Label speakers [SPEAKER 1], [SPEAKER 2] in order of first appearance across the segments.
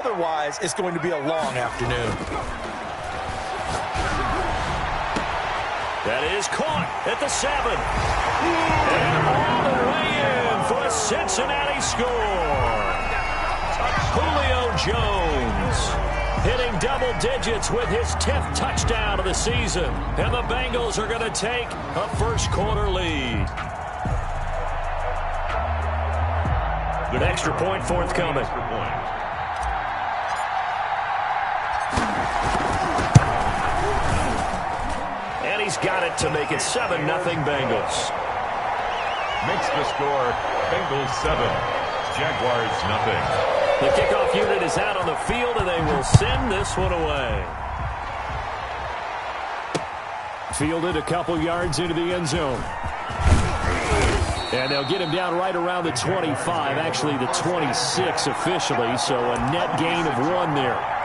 [SPEAKER 1] Otherwise, it's going to be a long afternoon.
[SPEAKER 2] That is caught at the 7. And all the way in for a Cincinnati score. Julio Jones hitting double digits with his 10th touchdown of the season. And the Bengals are going to take a first-quarter lead. An extra point forthcoming. And he's got it to make it 7-0 Bengals.
[SPEAKER 3] Makes the score Bengals 7, Jaguars nothing.
[SPEAKER 2] The kickoff unit is out on the field, and they will send this one away. Fielded a couple yards into the end zone. And they'll get him down right around the 25, actually the 26 officially, so a net gain of 1 there.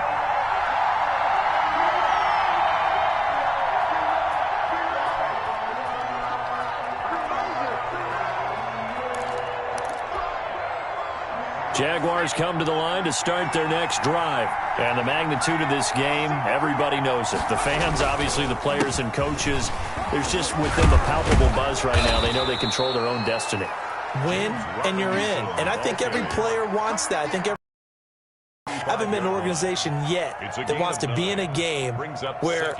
[SPEAKER 2] Jaguars come to the line to start their next drive. And the magnitude of this game, everybody knows it. The fans, obviously the players and coaches, there's just with them a palpable buzz right now. They know they control their own destiny.
[SPEAKER 1] Win, and you're in. And I think every player wants that. I haven't been an organization yet that wants to be in a game where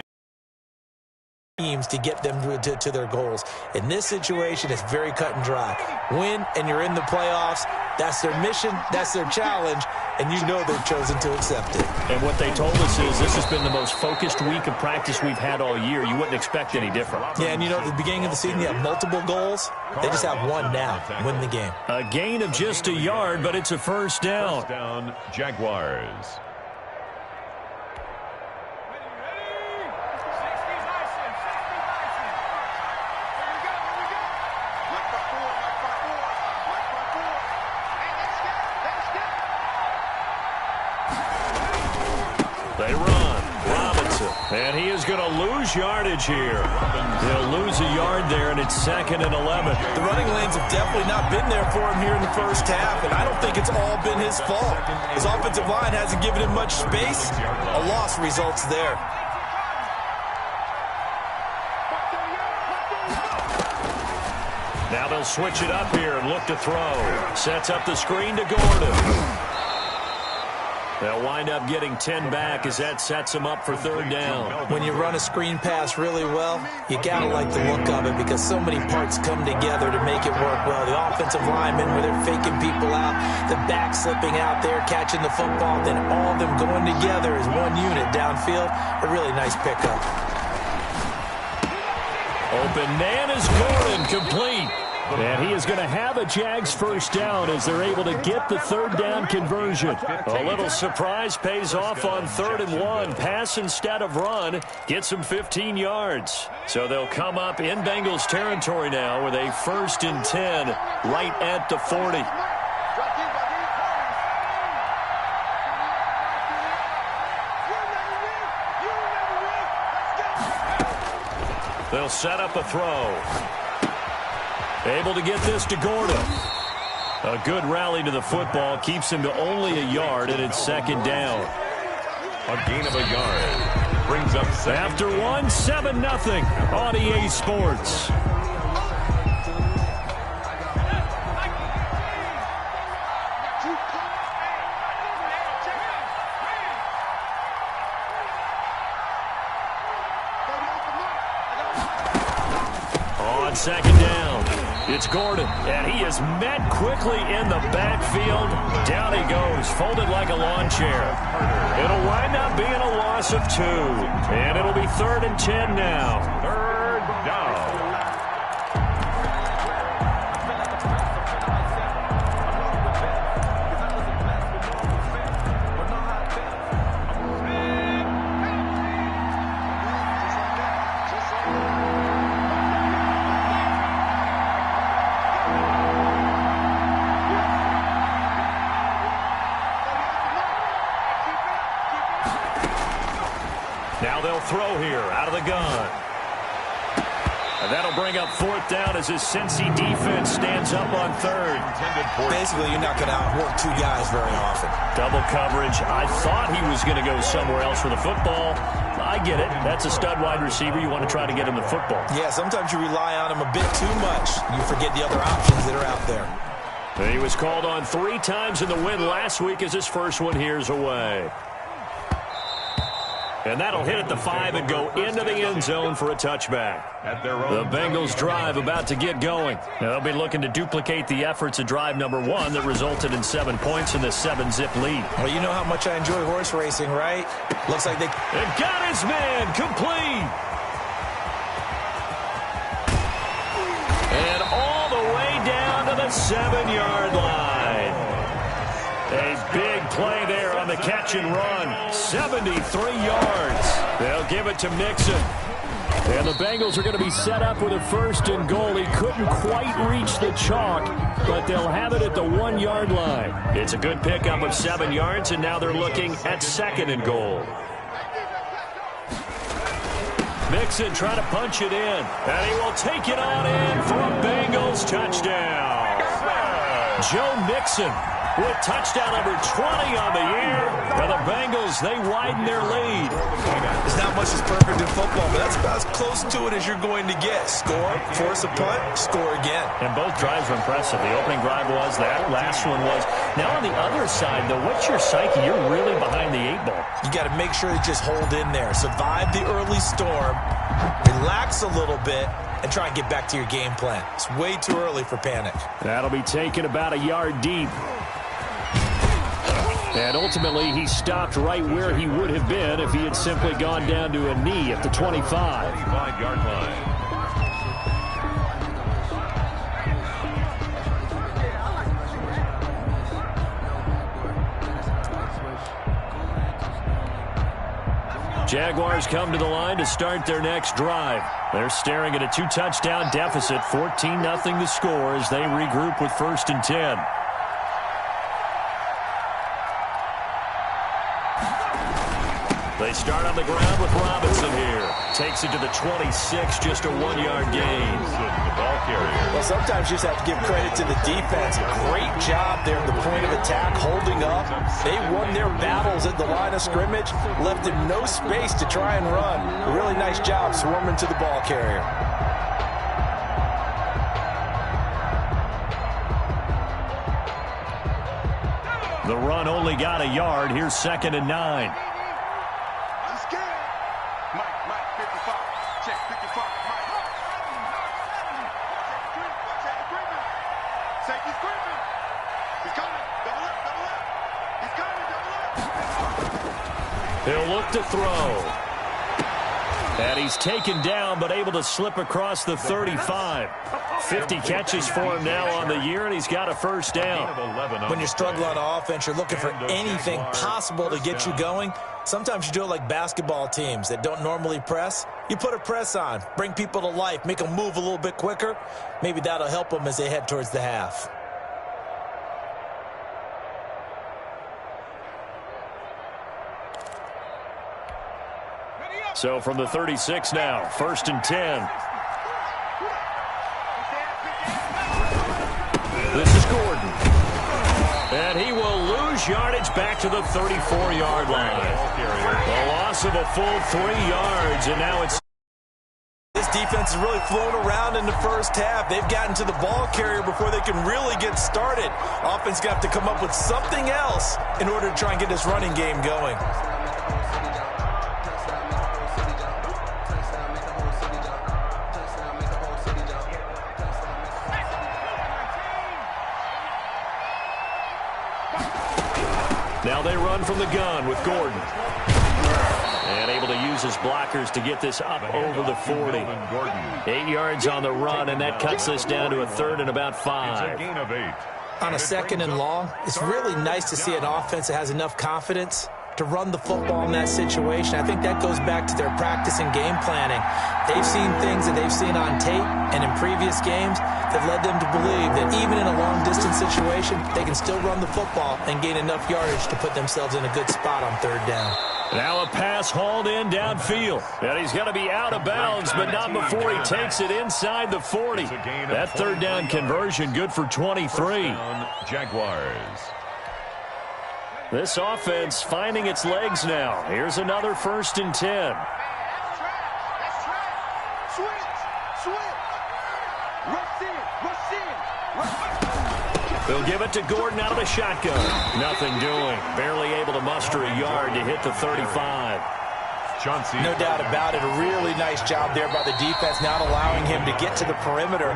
[SPEAKER 1] teams to get them to their goals. In this situation, it's very cut and dry. Win, and you're in the playoffs. That's their mission. That's their challenge. And you know they've chosen to accept it.
[SPEAKER 2] And what they told us is this has been the most focused week of practice we've had all year. You wouldn't expect any different.
[SPEAKER 1] Yeah, and you know, at the beginning of the season, you have multiple goals. They just have one now. Win the game.
[SPEAKER 2] A gain of just a yard, but it's a first down.
[SPEAKER 3] First down, Jaguars.
[SPEAKER 2] They run. Robinson. And he is going to lose yardage here. He'll lose a yard there, and it's 2nd and 11.
[SPEAKER 1] The running lanes have definitely not been there for him here in the first half, and I don't think it's all been his fault. His offensive line hasn't given him much space. A loss results there.
[SPEAKER 2] Now they'll switch it up here and look to throw. Sets up the screen to Gordon. They'll wind up getting 10 back as that sets them up for 3rd down.
[SPEAKER 1] When you run a screen pass really well, you got to like the look of it because so many parts come together to make it work well. The offensive linemen, where they're faking people out, the back slipping out there, catching the football, then all of them going together as one unit downfield. A really nice pickup.
[SPEAKER 2] Open man is Gordon, complete. And he is going to have a Jags first down as they're able to get the 3rd down conversion. A little surprise pays off on 3rd and 1. Pass instead of run. Gets them 15 yards. So they'll come up in Bengals territory now with a 1st and 10 right at the 40. They'll set up a throw. Able to get this to Gordon. A good rally to the football. Keeps him to only a yard, and it's 2nd down.
[SPEAKER 3] A gain of a yard. Brings up 2nd.
[SPEAKER 2] After 1, 7-0 on EA Sports. On 2nd down. It's Gordon, and he is met quickly in the backfield. Down he goes, folded like a lawn chair. It'll wind up being a loss of 2, and it'll be 3rd and 10 now.
[SPEAKER 3] 3rd down.
[SPEAKER 2] Now they'll throw here out of the gun. And that'll bring up fourth down as his Cincy defense stands up on third.
[SPEAKER 1] Basically, you're not going to outwork two guys very often.
[SPEAKER 2] Double coverage. I thought he was going to go somewhere else for the football. I get it. That's a stud wide receiver. You want to try to get him the football.
[SPEAKER 1] Yeah, sometimes you rely on him a bit too much. You forget the other options that are out there.
[SPEAKER 2] And he was called on 3 times in the win last week as his first one here's away. And that'll hit at the 5 and go into the end zone for a touchback. The Bengals drive about to get going. They'll be looking to duplicate the efforts of drive number 1 that resulted in 7 points in the 7-zip lead.
[SPEAKER 1] Well, you know how much I enjoy horse racing, right? Looks like
[SPEAKER 2] they've got his man complete. And all the way down to the 7-yard line. A big play there on the catch and run. 73 yards. They'll give it to Mixon. And the Bengals are going to be set up with a first and goal. He couldn't quite reach the chalk, but they'll have it at the 1-yard line. It's a good pickup of 7 yards, and now they're looking at second and goal. Mixon trying to punch it in, and he will take it on in for a Bengals touchdown. Joe Mixon with touchdown number 20 on the year. And the Bengals, they widen their lead.
[SPEAKER 1] There's not much that's perfect in football, but that's about as close to it as you're going to get. Score, force a punt, score again.
[SPEAKER 2] And both drives were impressive. The opening drive was, that last one was. Now on the other side, though, what's your psyche? You're really behind the 8 ball.
[SPEAKER 1] You got to make sure you just hold in there. Survive the early storm, relax a little bit, and try and get back to your game plan. It's way too early for panic.
[SPEAKER 2] That'll be taken about a yard deep. And ultimately, he stopped right where he would have been if he had simply gone down to a knee at the 25-yard line. Jaguars come to the line to start their next drive. They're staring at a 2-touchdown deficit, 14-0 the score as they regroup with first and 10. They start on the ground with Robinson here. Takes it to the 26, just a 1-yard gain. The ball carrier.
[SPEAKER 1] Well, sometimes you just have to give credit to the defense. Great job there at the point of attack, holding up. They won their battles at the line of scrimmage, left them no space to try and run. A really nice job swarming to the ball carrier.
[SPEAKER 2] The run only got a yard. Here's second and 9. He'll look to throw. And he's taken down, but able to slip across the 35. 50 catches for him now on the year, and he's got a first down.
[SPEAKER 1] When you're struggling on offense, you're looking for anything possible to get you going. Sometimes you do it like basketball teams that don't normally press. You put a press on, bring people to life, make them move a little bit quicker. Maybe that'll help them as they head towards the half.
[SPEAKER 2] So from the 36 now, first and 10. This is Gordon. And he will lose yardage back to the 34-yard line. A loss of a full 3 yards, and now it's...
[SPEAKER 1] This defense has really flown around in the first half. They've gotten to the ball carrier before they can really get started. Offense going to have to come up with something else in order to try and get this running game going.
[SPEAKER 2] Now they run from the gun with Gordon. And able to use his blockers to get this up over the 40. 8 yards on the run, and that cuts this down to a third and about 5.
[SPEAKER 1] On a second and long, it's really nice to see an offense that has enough confidence to run the football in that situation. I think that goes back to their practice and game planning. They've seen things that they've seen on tape and in previous games that led them to believe that even in a long-distance situation, they can still run the football and gain enough yardage to put themselves in a good spot on third down.
[SPEAKER 2] Now a pass hauled in downfield. And he's going to be out of bounds, but not before he takes it inside the 40. That third down conversion good for 23.
[SPEAKER 3] Jaguars.
[SPEAKER 2] This offense finding its legs now. Here's another 1st and 10. They'll give it to Gordon out of the shotgun. Nothing doing. Barely able to muster a yard to hit the 35.
[SPEAKER 1] No doubt about it. A really nice job there by the defense, not allowing him to get to the perimeter.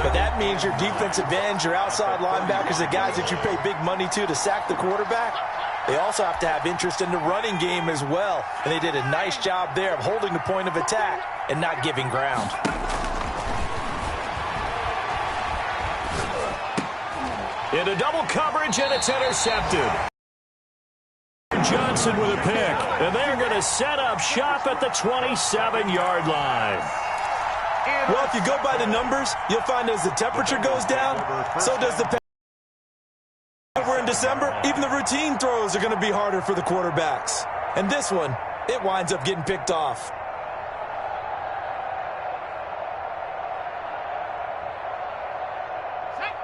[SPEAKER 1] But that means your defensive ends, your outside linebackers, the guys that you pay big money to sack the quarterback, they also have to have interest in the running game as well. And they did a nice job there of holding the point of attack and not giving ground.
[SPEAKER 2] Into double coverage, and it's intercepted. Johnson with a pick, and they're going to set up shop at the 27-yard line.
[SPEAKER 1] Well, if you go by the numbers, you'll find as the temperature goes down, so does the we're in December. Even the routine throws are going to be harder for the quarterbacks. And this one, it winds up getting picked off.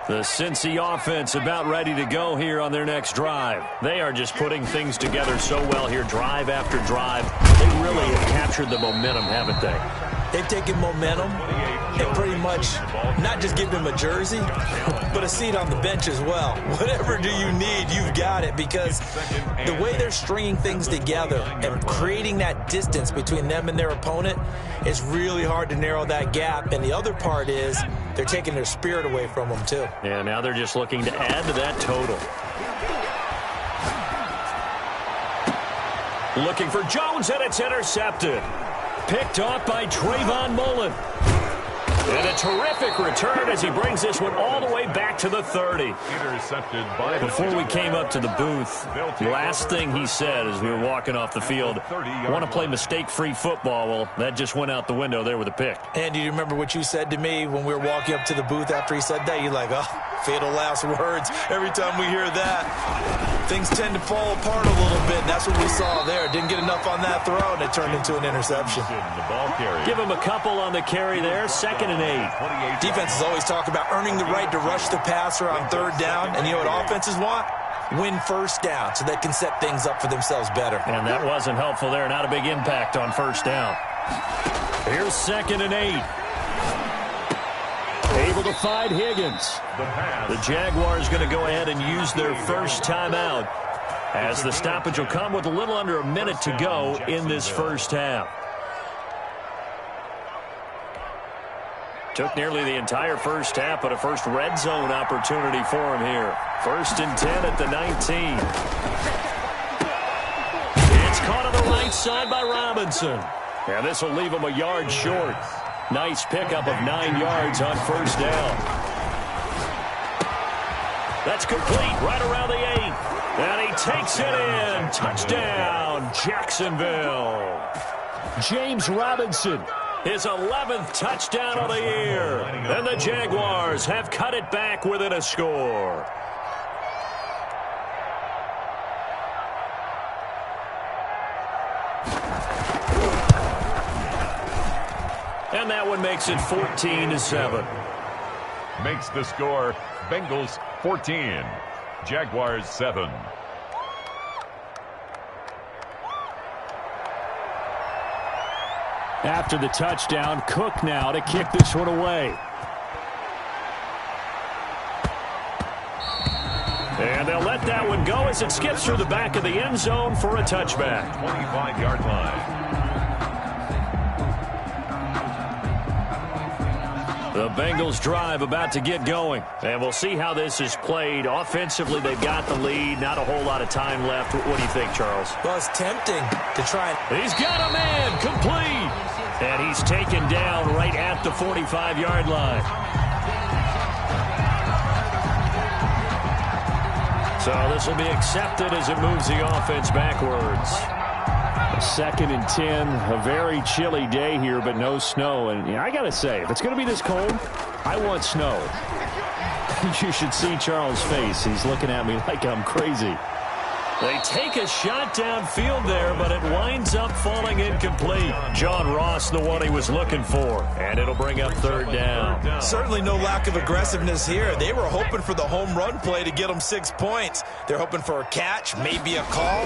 [SPEAKER 2] The Cincy offense about ready to go here on their next drive. They are just putting things together so well here, drive after drive. They really have captured the momentum, haven't they?
[SPEAKER 1] They've taken momentum and pretty much not just give him a jersey, but a seat on the bench as well. Whatever do you need, you've got it, because the way they're stringing things together and creating that distance between them and their opponent, it's really hard to narrow that gap. And the other part is they're taking their spirit away from them, too.
[SPEAKER 2] Yeah, now they're just looking to add to that total. Looking for Jones, and it's intercepted. Picked off by Trayvon Mullen. And a terrific return as he brings this one all the way back to the 30.
[SPEAKER 3] Intercepted by
[SPEAKER 2] Before we came up to the booth, the last thing he said as we were walking off the field, I want to play mistake-free football. Well, that just went out the window there with a pick.
[SPEAKER 1] And do you remember what you said to me when we were walking up to the booth after he said that? You're like, oh, fatal last words. Every time we hear that, things tend to fall apart a little bit, and that's what we saw there. Didn't get enough on that throw, and it turned into an interception.
[SPEAKER 2] Give him a couple on the carry there, 2nd and 8.
[SPEAKER 1] Defenses always talk about earning the right to rush the passer on 3rd down, and you know what offenses want? Win 1st down so they can set things up for themselves better.
[SPEAKER 2] And that wasn't helpful there. Not a big impact on 1st down. Here's 2nd and 8. Able to find Higgins. The Jaguars going to go ahead and use their first timeout as the stoppage will come with a little under a minute to go in this first half. Took nearly the entire first half, but a first red zone opportunity for him here. 1st and 10 at the 19. It's caught on the right side by Robinson. And this will leave him a yard short. Nice pickup of 9 yards on 1st down. That's complete right around the 8. And he takes it in. Touchdown, Jacksonville. James Robinson, his 11th touchdown of the year. And the Jaguars have cut it back within a score. And that one makes it 14-7.
[SPEAKER 3] Makes the score Bengals 14, Jaguars 7.
[SPEAKER 2] After the touchdown, Cook now to kick this one away. And they'll let that one go as it skips through the back of the end zone for a touchback.
[SPEAKER 3] 25-yard line.
[SPEAKER 2] The Bengals drive about to get going. And we'll see how this is played. Offensively, they've got the lead. Not a whole lot of time left. What do you think, Charles?
[SPEAKER 1] Well, it's tempting to try.
[SPEAKER 2] He's got a man complete. And he's taken down right at the 45-yard line. So this will be accepted as it moves the offense backwards. 2nd and 10, a very chilly day here, but no snow. And I got to say, if it's going to be this cold, I want snow. You should see Charles' face. He's looking at me like I'm crazy. They take a shot downfield there, but it winds up falling incomplete. John Ross, the one he was looking for, and it'll bring up third down.
[SPEAKER 1] Certainly no lack of aggressiveness here. They were hoping for the home run play to get them 6 points. They're hoping for a catch, maybe a call,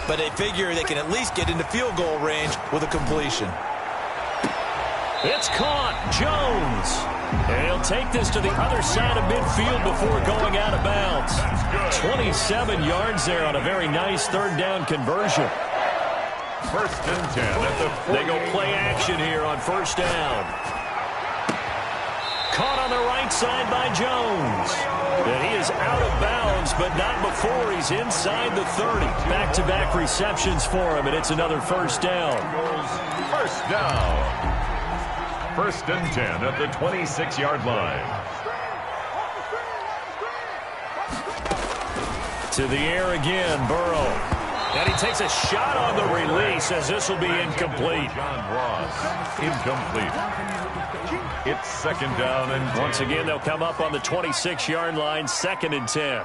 [SPEAKER 1] but they figure they can at least get into field goal range with a completion.
[SPEAKER 2] It's caught. Jones. And he'll take this to the other side of midfield before going out of bounds. 27 yards there on a very nice third down conversion.
[SPEAKER 3] First and 10 at the 40.
[SPEAKER 2] They go play action here on first down. Caught on the right side by Jones. And he is out of bounds, but not before he's inside the 30. Back-to-back receptions for him, and it's another first down.
[SPEAKER 3] First down. First and 10 at the 26-yard line.
[SPEAKER 2] To the air again, Burrow. And he takes a shot on the release as this will be incomplete.
[SPEAKER 3] John Ross, incomplete. It's second down and 10.
[SPEAKER 2] Once again, they'll come up on the 26-yard line, second and 10.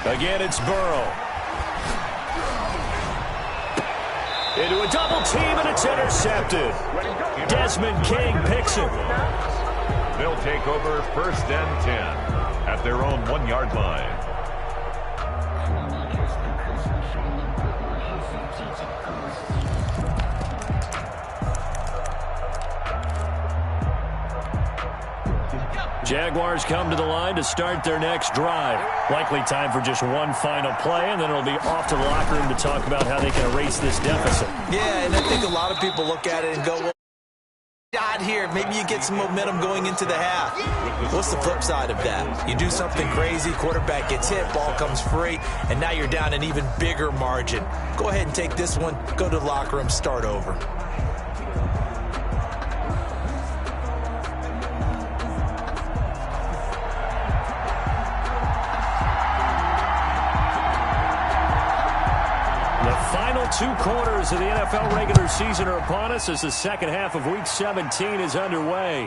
[SPEAKER 2] Again, it's Burrow. Into a double team, and it's intercepted. Desmond King picks him.
[SPEAKER 3] They'll take over first and 10 at their own 1-yard line.
[SPEAKER 2] Jaguars come to the line to start their next drive. Likely time for just one final play, and then it'll be off to the locker room to talk about how they can erase this deficit.
[SPEAKER 1] Yeah, and I think a lot of people look at it and go, well, shot here. Maybe you get some momentum going into the half. What's the flip side of that? You do something crazy, quarterback gets hit, ball comes free, and now you're down an even bigger margin. Go ahead and take this one, go to the locker room, start over.
[SPEAKER 2] Two quarters of the NFL regular season are upon us as the second half of Week 17 is underway.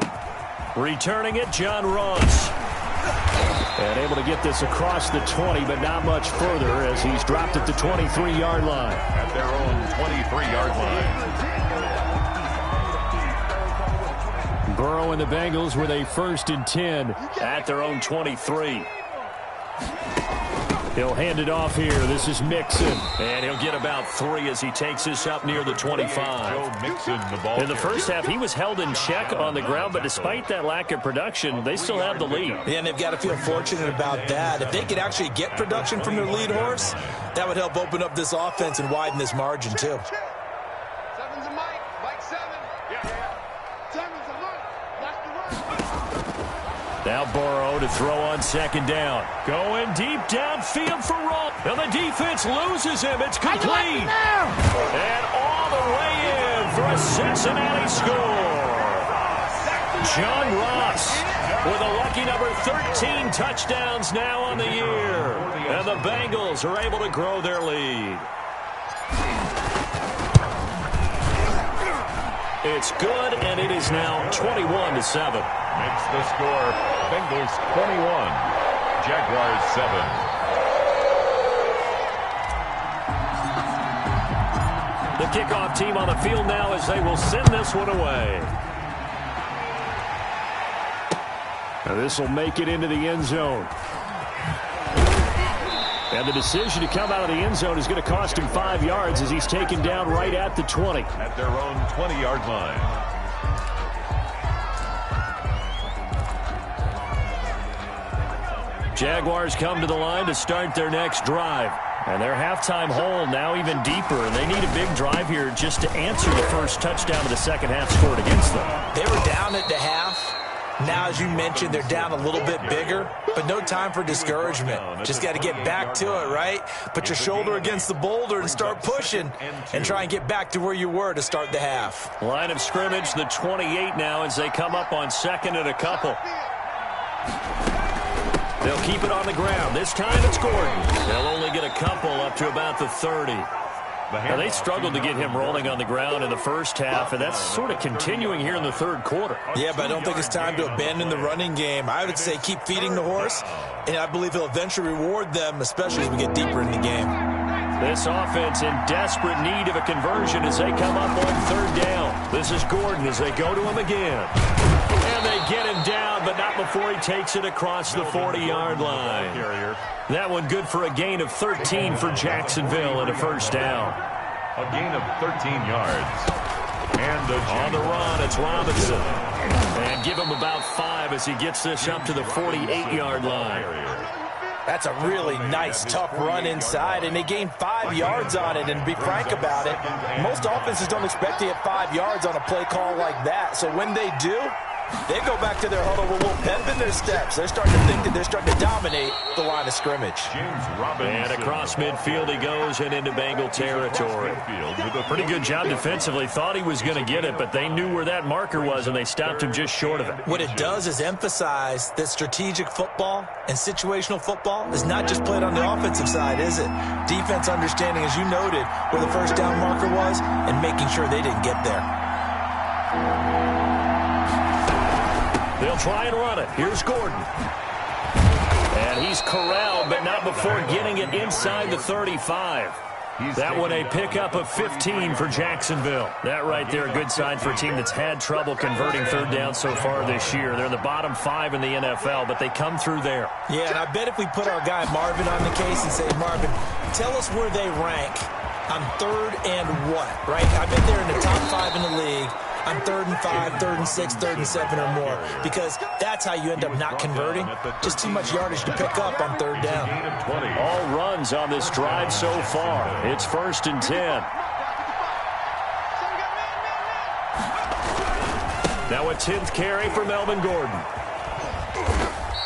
[SPEAKER 2] Returning it, John Ross. And able to get this across the 20, but not much further as he's dropped at the 23-yard line.
[SPEAKER 3] At their own 23-yard line.
[SPEAKER 2] Burrow and the Bengals with a first and 10 at their own 23. He'll hand it off here. This is Mixon. And he'll get about 3 as he takes this up near the 25.
[SPEAKER 3] Joe Mixon, the ball.
[SPEAKER 2] In the first half, he was held in check on the ground, but despite that lack of production, they still have the lead.
[SPEAKER 1] Yeah, and they've got to feel fortunate about that. If they could actually get production from their lead horse, that would help open up this offense and widen this margin, too.
[SPEAKER 4] Seven's a Mike. Mike 7. Seven's a Mike. That's the run.
[SPEAKER 2] Now Burrow to throw on second down. Going deep downfield for Roll. And the defense loses him. It's complete. And all the way in for a Cincinnati score. John Ross with a lucky number 13 touchdowns now on the year. And the Bengals are able to grow their lead. It's good, and it is now 21-7.
[SPEAKER 3] Makes the score Bengals 21, Jaguars 7.
[SPEAKER 2] The kickoff team on the field now as they will send this one away. Now this will make it into the end zone. And the decision to come out of the end zone is going to cost him 5 yards as he's taken down right at the 20.
[SPEAKER 3] At their own 20-yard line.
[SPEAKER 2] Jaguars come to the line to start their next drive. And their halftime hole now even deeper. And they need a big drive here just to answer the first touchdown of the second half scored against them.
[SPEAKER 1] They were down at the half. Now, as you mentioned, they're down a little bit bigger, but no time for discouragement. Just got to get back to it, right? Put your shoulder against the boulder and start pushing and try and get back to where you were to start the half.
[SPEAKER 2] Line of scrimmage, the 28 now as they come up on second and a couple. They'll keep it on the ground. This time it's Gordon. They'll only get a couple up to about the 30. Now, they struggled to get him rolling on the ground in the first half, and that's sort of continuing here in the third quarter.
[SPEAKER 1] Yeah, but I don't think it's time to abandon the running game. I would say keep feeding the horse, and I believe he'll eventually reward them, especially as we get deeper in the game.
[SPEAKER 2] This offense in desperate need of a conversion as they come up on third down. This is Gordon as they go to him again. And they get him down, but not before he takes it across the 40-yard line. That one good for a gain of 13 for Jacksonville and a first down.
[SPEAKER 3] A gain of 13 yards. And
[SPEAKER 2] on the run, it's Robinson. And give him about 5 as he gets this up to the 48-yard line.
[SPEAKER 1] That's a really nice, tough run inside, and they gained 5 yards on it. And to be frank about it, most offenses don't expect to get 5 yards on a play call like that. So when they do, they go back to their huddle with a little pep in their steps. They're starting to think that they're starting to dominate the line of scrimmage.
[SPEAKER 2] And across midfield he goes and into Bengal territory. Pretty good job defensively. Thought he was going to get it, but they knew where that marker was, and they stopped him just short of it.
[SPEAKER 1] What it does is emphasize that strategic football and situational football is not just played on the offensive side, is it? Defense understanding, as you noted, where the first down marker was and making sure they didn't get there.
[SPEAKER 2] They'll try and run it. Here's Gordon. And he's corralled, but not before getting it inside the 35. That one a pickup of 15 for Jacksonville. That right there, a good sign for a team that's had trouble converting third down so far this year. They're in the bottom 5 in the NFL, but they come through there.
[SPEAKER 1] Yeah, and I bet if we put our guy Marvin on the case and say, Marvin, tell us where they rank on third and what, right? I bet they're in the top 5 in the league on 3rd and 5, 3rd and 6, 3rd and 7 or more, because that's how you end up not converting. Just too much yardage to pick up on third down.
[SPEAKER 2] All runs on this drive so far. It's 1st and 10. Now a 10th carry for Melvin Gordon.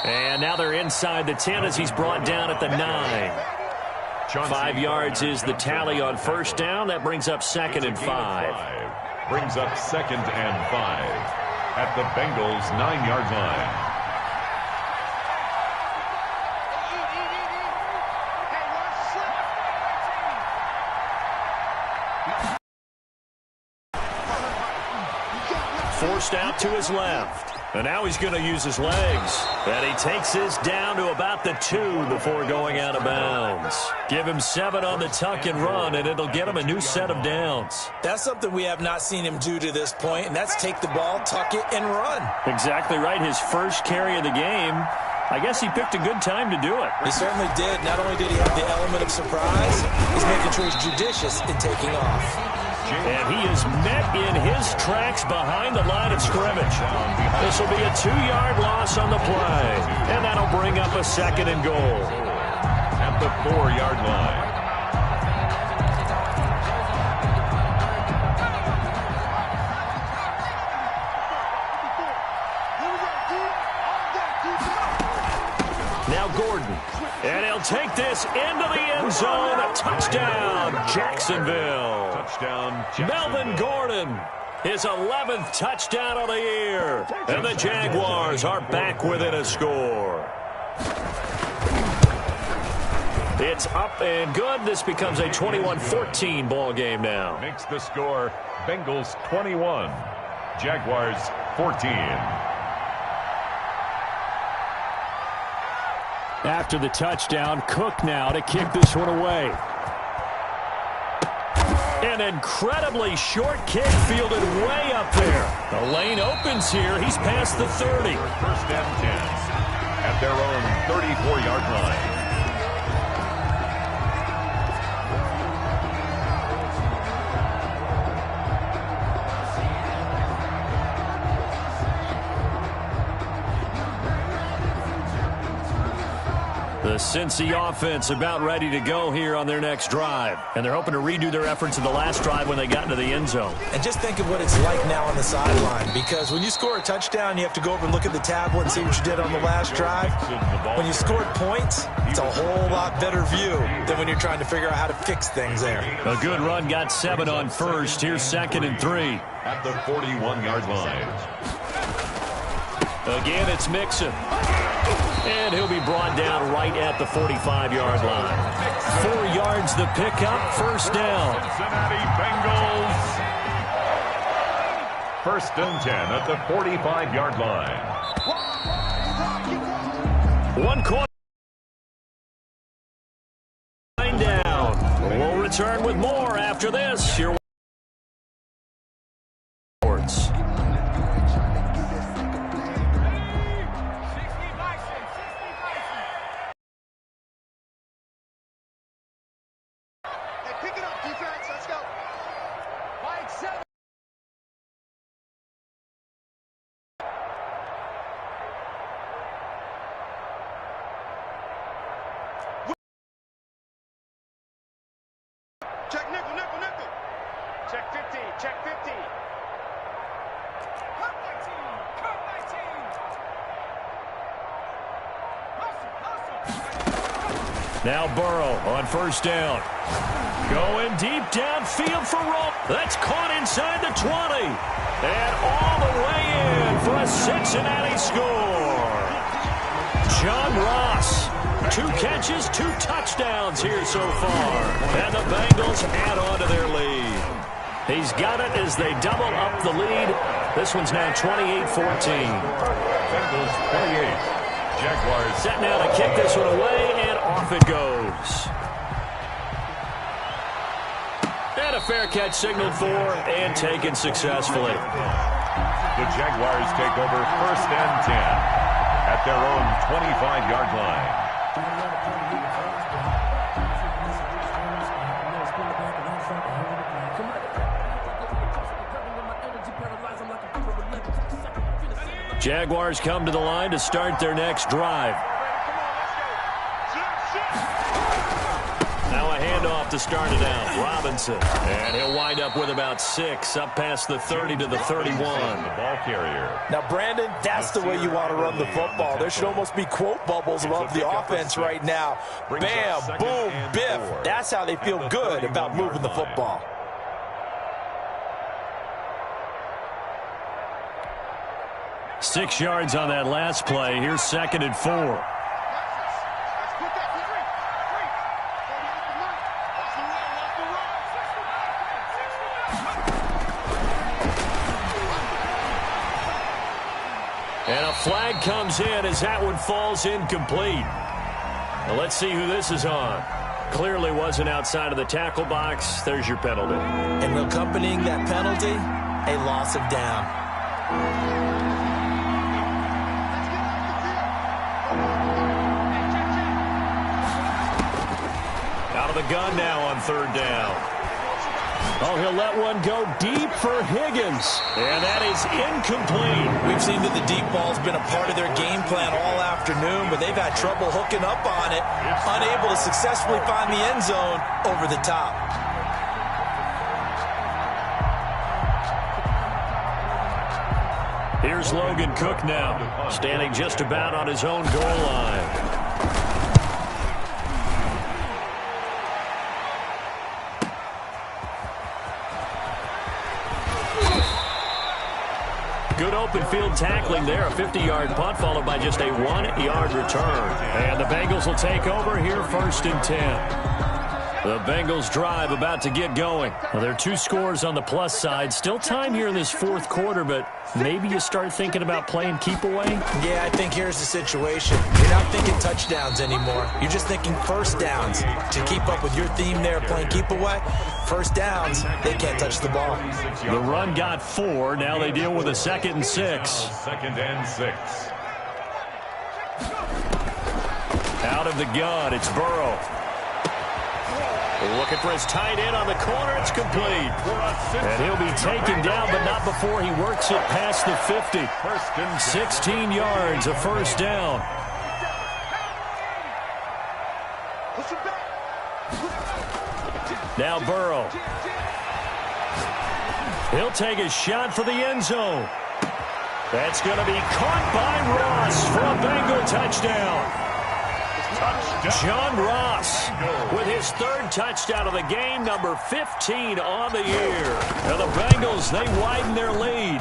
[SPEAKER 2] And now they're inside the 10 as he's brought down at the 9. 5 yards is the tally on first down. That brings up 2nd and 5.
[SPEAKER 3] Brings up 2nd and 5 at the Bengals' 9-yard line.
[SPEAKER 2] Forced out to his left. And now he's going to use his legs. And he takes this down to about the 2 before going out of bounds. Give him 7 on the tuck and run, and it'll get him a new set of downs.
[SPEAKER 1] That's something we have not seen him do to this point, and that's take the ball, tuck it, and run.
[SPEAKER 2] Exactly right. His first carry of the game. I guess he picked a good time to do it.
[SPEAKER 1] He certainly did. Not only did he have the element of surprise, he's making sure he's judicious in taking off.
[SPEAKER 2] And he is met in his tracks behind the line of scrimmage. This will be a 2-yard loss on the play. And that'll bring up a 2nd and goal.
[SPEAKER 3] At the 4-yard line.
[SPEAKER 2] Now Gordon. And he'll take this into the end zone. A touchdown, Jacksonville.
[SPEAKER 3] Touchdown,
[SPEAKER 2] Melvin Gordon. His 11th touchdown of the year. And the Jaguars are back within a score. It's up and good. This becomes a 21-14 ball game now.
[SPEAKER 3] Makes the score Bengals 21, Jaguars 14.
[SPEAKER 2] After the touchdown, Cook now to kick this one away. An incredibly short kick fielded way up there. The lane opens here. He's past the 30.
[SPEAKER 3] 1st and 10 at their own 34-yard line.
[SPEAKER 2] The Cincy offense about ready to go here on their next drive. And they're hoping to redo their efforts in the last drive when they got into the end zone.
[SPEAKER 1] And just think of what it's like now on the sideline, because when you score a touchdown, you have to go over and look at the tablet and see what you did on the last drive. When you scored points, it's a whole lot better view than when you're trying to figure out how to fix things there.
[SPEAKER 2] A good run, got 7 on first. Here's 2nd and 3.
[SPEAKER 3] At the 41-yard line.
[SPEAKER 2] Again, it's Mixon. And he'll be brought down right at the 45-yard line. 4 yards the pickup, first down.
[SPEAKER 3] Cincinnati Bengals. First and 10 at the 45-yard line.
[SPEAKER 2] One quarter. Down. We'll return with more after this. Your sports.
[SPEAKER 4] Pick it up, defense. Let's go. Mike 7. Check nickel, nickel, nickel. Check 50, check 50. Cut 19, cut 19.
[SPEAKER 2] Now Burrow on first down. Going deep downfield for Rowe. That's caught inside the 20. And all the way in for a Cincinnati score. John Ross. 2 catches, 2 touchdowns here so far. And the Bengals add on to their lead. He's got it as they double up the lead. This one's now 28-14.
[SPEAKER 3] Bengals 28. Jaguars
[SPEAKER 2] set now to kick this one away, and off it goes. And a fair catch signaled for and taken successfully.
[SPEAKER 3] The Jaguars take over first and 10 at their own 25-yard line.
[SPEAKER 2] Jaguars come to the line to start their next drive. Now a handoff to start it out. Robinson. And he'll wind up with about 6 up past the 30 to the 31.
[SPEAKER 3] The ball carrier.
[SPEAKER 1] Now, Brandon, that's the way you want to run the football. There should almost be quote bubbles above the offense right now. Bam, boom, biff. That's how they feel good about moving the football.
[SPEAKER 2] Six yards on that last play. Here's second and 4. And a flag comes in as that one falls incomplete. Now let's see who this is on. Clearly wasn't outside of the tackle box. There's your penalty.
[SPEAKER 1] And accompanying that penalty, a loss of down.
[SPEAKER 2] Out of the gun now on third down. Oh, he'll let one go deep for Higgins. And that is incomplete.
[SPEAKER 1] We've seen that the deep ball's been a part of their game plan all afternoon, but they've had trouble hooking up on it, unable to successfully find the end zone over the top.
[SPEAKER 2] Here's Logan Cook now, standing just about on his own goal line. Good open field tackling there. A 50-yard punt followed by just a 1-yard return. And the Bengals will take over here first and 10. The Bengals drive about to get going. Well, there are 2 scores on the plus side. Still time here in this fourth quarter, but maybe you start thinking about playing keep away?
[SPEAKER 1] Yeah, I think here's the situation. You're not thinking touchdowns anymore. You're just thinking first downs. To keep up with your theme there, playing keep away, first downs, they can't touch the ball.
[SPEAKER 2] The run got 4. Now they deal with a 2nd and 6.
[SPEAKER 3] Second and 6.
[SPEAKER 2] Out of the gun, it's Burrow. Looking for his tight end on the corner. It's complete. And he'll be taken down, but not before he works it past the 50. 16 yards, a first down. Now Burrow. He'll take a shot for the end zone. That's going to be caught by Ross for a Bengal touchdown. John Ross with his 3rd touchdown of the game, number 15 on the year. And the Bengals, they widen their lead.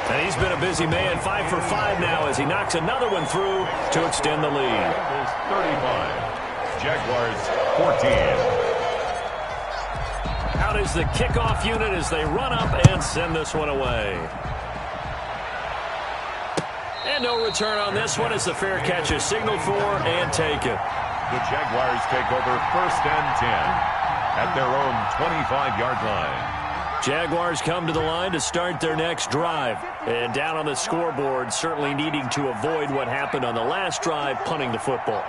[SPEAKER 2] And he's been a busy man, 5 for 5 now as he knocks another one through to extend the lead.
[SPEAKER 3] 35. Jaguars 14.
[SPEAKER 2] Out is the kickoff unit as they run up and send this one away. And no return on this one as the fair catch is signaled for and taken.
[SPEAKER 3] The Jaguars take over 1st and 10 at their own 25-yard line.
[SPEAKER 2] Jaguars come to the line to start their next drive. And down on the scoreboard, certainly needing to avoid what happened on the last drive, punting the football.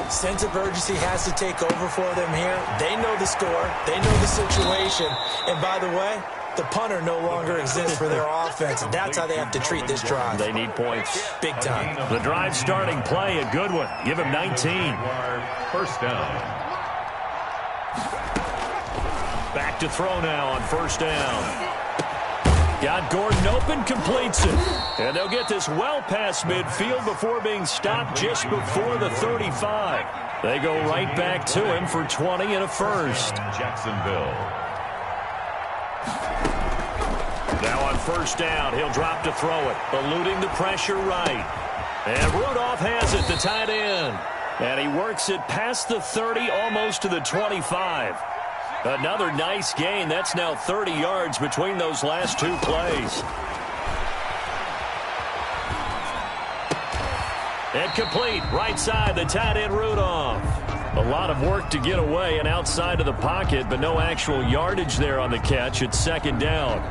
[SPEAKER 1] Sense of urgency has to take over for them here. They know the score. They know the situation. And by the way, the punter no longer exists for their offense. And that's how they have to treat this drive.
[SPEAKER 2] They need points.
[SPEAKER 1] Big time.
[SPEAKER 2] The drive starting play, a good one. Give him 19.
[SPEAKER 3] 1st down.
[SPEAKER 2] Back to throw now on 1st down. Got Gordon open, completes it. And they'll get this well past midfield before being stopped just before the 35. They go right back to him for 20 and a first.
[SPEAKER 3] Jacksonville.
[SPEAKER 2] Now on 1st down, he'll drop to throw it, eluding the pressure right. And Rudolph has it, the tight end. And he works it past the 30, almost to the 25. Another nice gain. That's now 30 yards between those last two plays. And complete, right side, the tight end Rudolph. A lot of work to get away and outside of the pocket, but no actual yardage there on the catch. It's 2nd down.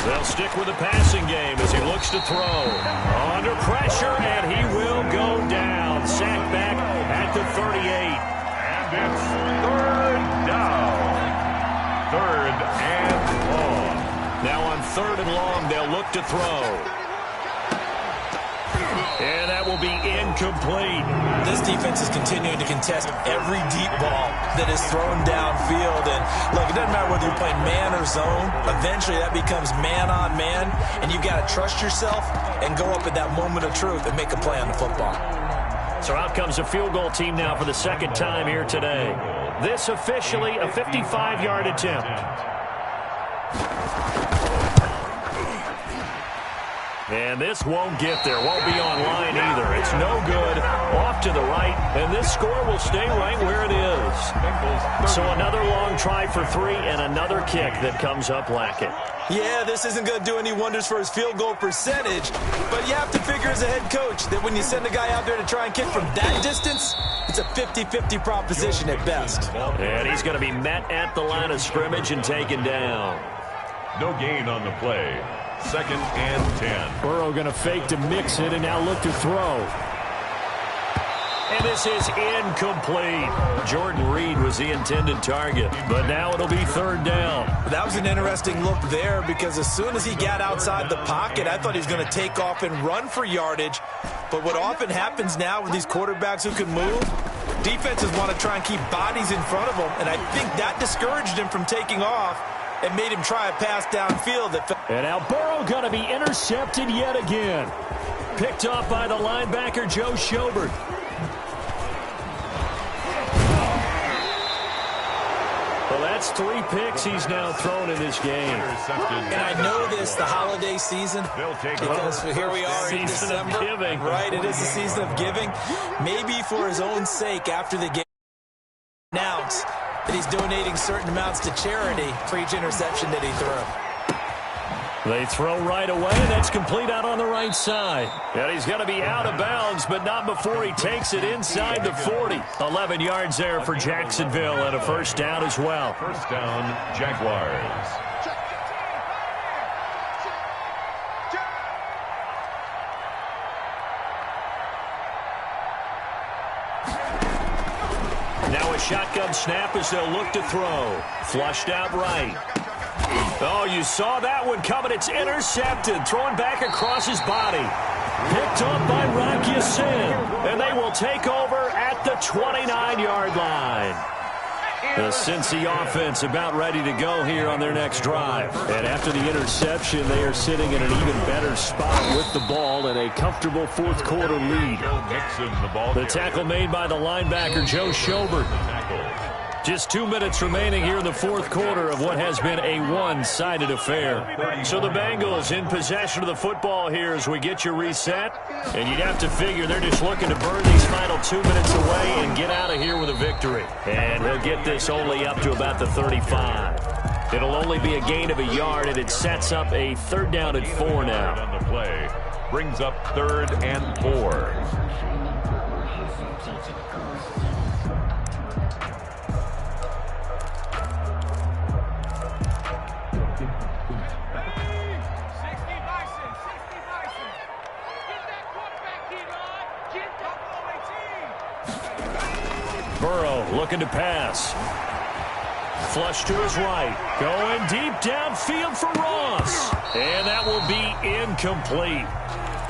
[SPEAKER 2] They'll stick with the passing game as he looks to throw. Under pressure, and he will go down. Sacked back at the 38.
[SPEAKER 3] And it's 3rd down. 3rd and long.
[SPEAKER 2] Now on 3rd and long, they'll look to throw. And that will be incomplete.
[SPEAKER 1] This defense is continuing to contest every deep ball that is thrown downfield. And look, it doesn't matter whether you're playing man or zone. Eventually that becomes man on man. And you've got to trust yourself and go up at that moment of truth and make a play on the football.
[SPEAKER 2] So out comes a field goal team now for the 2nd time here today. This officially a 55-yard attempt. And this won't get there. Won't be online either. It's no good. Off to the right. And this score will stay right where it is. So another long try for 3 and another kick that comes up lacking.
[SPEAKER 1] Yeah, this isn't going to do any wonders for his field goal percentage. But you have to figure as a head coach that when you send a guy out there to try and kick from that distance, it's a 50-50 proposition at best.
[SPEAKER 2] And he's going to be met at the line of scrimmage and taken down.
[SPEAKER 3] No gain on the play. 2nd and 10.
[SPEAKER 2] Burrow going to fake to mix it and now look to throw. And this is incomplete. Jordan Reed was the intended target, but now it'll be 3rd down.
[SPEAKER 1] That was an interesting look there because as soon as he got outside the pocket, I thought he was going to take off and run for yardage. But what often happens now with these quarterbacks who can move, defenses want to try and keep bodies in front of them, and I think that discouraged him from taking off and made him try a pass downfield.
[SPEAKER 2] And now Burrow going to be intercepted yet again. Picked off by the linebacker, Joe Schobert. Well, that's 3 picks he's now thrown in this game.
[SPEAKER 1] And I know this, the holiday season, because here we are in December. Right, it is the season of giving. Maybe for his own sake after the game, announce that he's donating certain amounts to charity for each interception that he threw.
[SPEAKER 2] They throw right away. That's complete out on the right side. And he's going to be out of bounds, but not before he takes it inside the 40. 11 yards there for Jacksonville and a 1st down as well.
[SPEAKER 3] 1st down, Jaguars.
[SPEAKER 2] Now a shotgun snap as they'll look to throw. Flushed out right. Oh, you saw that one coming. It's intercepted. Throwing back across his body. Picked up by Rock Ya-Sin. And they will take over at the 29-yard line. The Cincy offense about ready to go here on their next drive. And after the interception, they are sitting in an even better spot with the ball and a comfortable fourth quarter lead. The tackle made by the linebacker, Joe Schobert. Just 2 minutes remaining here in the fourth quarter of what has been a one-sided affair. So the Bengals in possession of the football here as we get you reset. And you'd have to figure they're just looking to burn these final 2 minutes away and get out of here with a victory. And he'll get this only up to about the 35. It'll only be a gain of a yard, and it sets up a 3rd down and 4 now.
[SPEAKER 3] On the play brings up 3rd and 4.
[SPEAKER 2] Burrow looking to pass. Flush to his right. Going deep downfield for Ross. And that will be incomplete.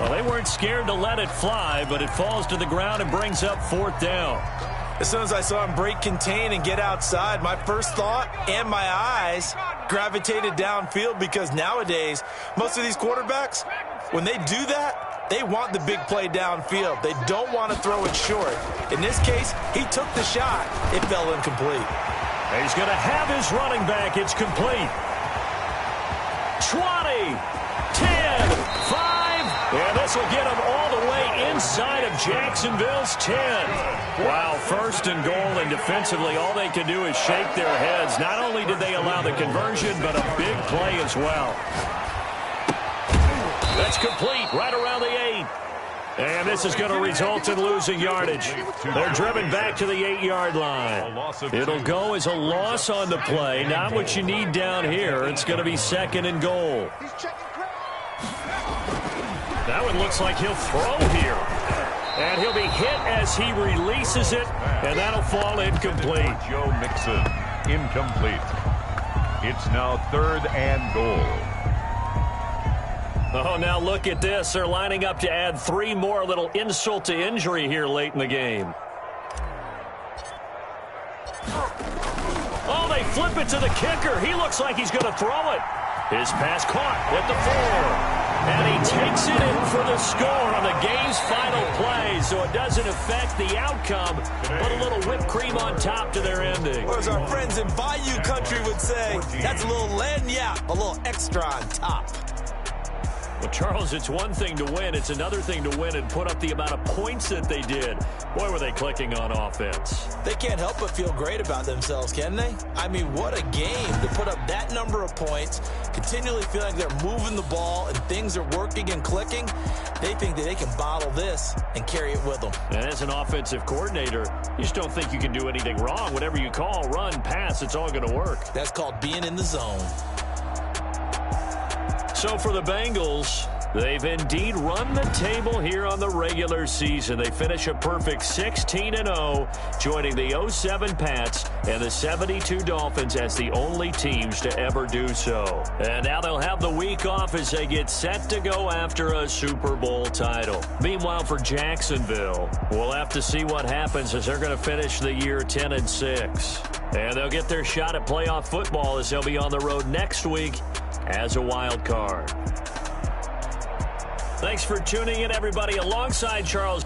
[SPEAKER 2] Well, they weren't scared to let it fly, but it falls to the ground and brings up 4th down.
[SPEAKER 1] As soon as I saw him break contain and get outside, my first thought and my eyes gravitated downfield, because nowadays, most of these quarterbacks, when they do that, they want the big play downfield. They don't want to throw it short. In this case, he took the shot. It fell incomplete.
[SPEAKER 2] He's going to have his running back. It's complete. 20, 10, 5, and this will get him all the way inside of Jacksonville's 10. Wow, 1st and goal, and defensively all they can do is shake their heads. Not only did they allow the conversion, but a big play as well. That's complete right around the 8. And this is going to result in losing yardage. They're driven back to the 8-yard line. It'll go as a loss on the play. Not what you need down here. It's going to be 2nd and goal. That one looks like he'll throw here. And he'll be hit as he releases it. And that'll fall incomplete.
[SPEAKER 3] Joe Mixon, incomplete. It's now 3rd and goal.
[SPEAKER 2] Oh, now look at this. They're lining up to add 3 more, a little insult to injury here late in the game. Oh, they flip it to the kicker. He looks like he's going to throw it. His pass caught at the 4. And he takes it in for the score on the game's final play. So it doesn't affect the outcome, but a little whipped cream on top to their ending.
[SPEAKER 1] Or as our friends in Bayou Country would say, that's a little lagniappe, a little extra on top.
[SPEAKER 2] Well, Charles, it's one thing to win. It's another thing to win and put up the amount of points that they did. Boy, were they clicking on offense.
[SPEAKER 1] They can't help but feel great about themselves, can they? I mean, what a game to put up that number of points, continually feeling like they're moving the ball and things are working and clicking. They think that they can bottle this and carry it with them.
[SPEAKER 2] And as an offensive coordinator, you just don't think you can do anything wrong. Whatever you call, run, pass, it's all going to work.
[SPEAKER 1] That's called being in the zone.
[SPEAKER 2] So for the Bengals, they've indeed run the table here on the regular season. They finish a perfect 16-0, joining the 07 Pats and the 72 Dolphins as the only teams to ever do so. And now they'll have the week off as they get set to go after a Super Bowl title. Meanwhile, for Jacksonville, we'll have to see what happens as they're going to finish the year 10-6. And they'll get their shot at playoff football as they'll be on the road next week as a wild card. Thanks for tuning in, everybody, alongside Charles.